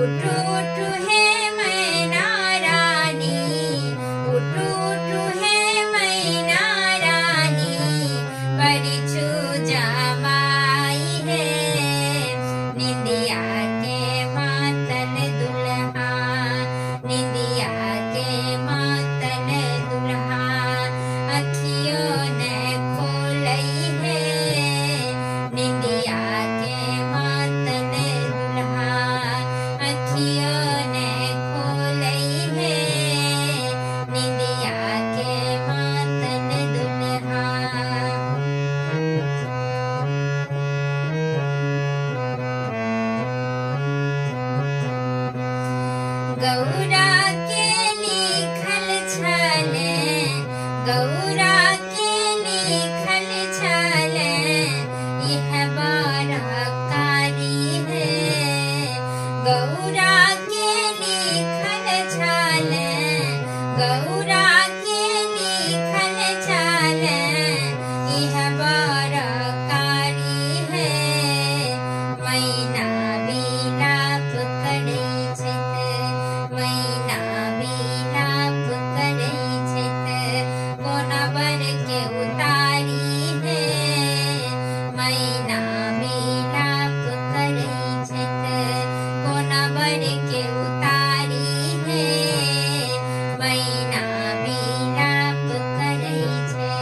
उठू उठू हे मैना रानी, उठू उठू हे मैना रानी, परिछु जमाई है निंदिया के मातन दुल्हा, निंदिया के मातन दुल्हा, अखियों ने खोलई है निंदिया के मातन दुल्हा, अखियों ने खोलई है निंदिया के मातन दुल्हा। गौरा के लिखल छले, गौरा के लिखल छले, यह बरकारी है। गौरा के लिखल छले, गौरा के लिखल छले, यह बरकारी है। मैना बिलाप करै छथि, मैना बिलाप करै छथि, कोना बर के उतारी है। मैना बिलाप करै छथि, कोना बर के उतारी है। मैना बिलाप करै छै।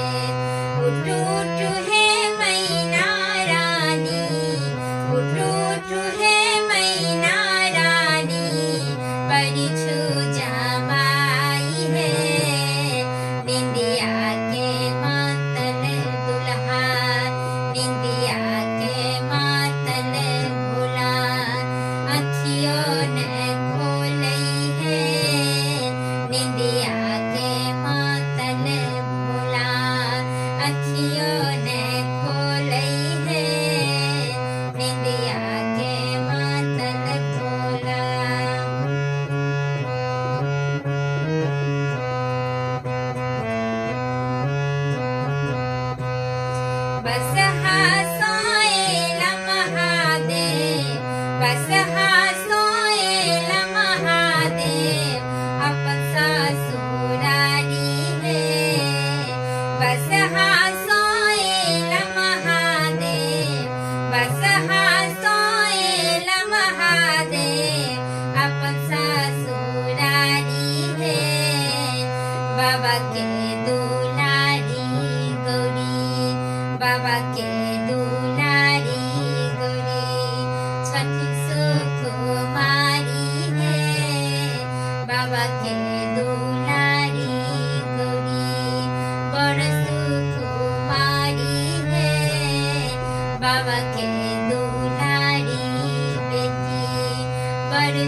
उठू उठू हे मैना रानी, उठू उठू हे मैना रानी, परिछु जमाई है निंदिया के मातन दुल्हा, निंदिया के मातन भोला, अखियों ने खोलई है निंदिया के मातन भोला, अखियों ने खोलई है निंदिया के मातन भोला। बसहा सोएल महादेव, बसहा सोएल महादेव, अपन ससुरारी है। बसहा सोएल महादेव, बसहा सोएल महादेव, अपन ससुरारी है। बाबा के दुलारी गौरी, बाबा के दुलारी गौरी, छठी सुकुमारी है। बाबा के दुलारी गौरी, बड़ सुकुमारी है। बाबा के दुलारी बेटी, बड़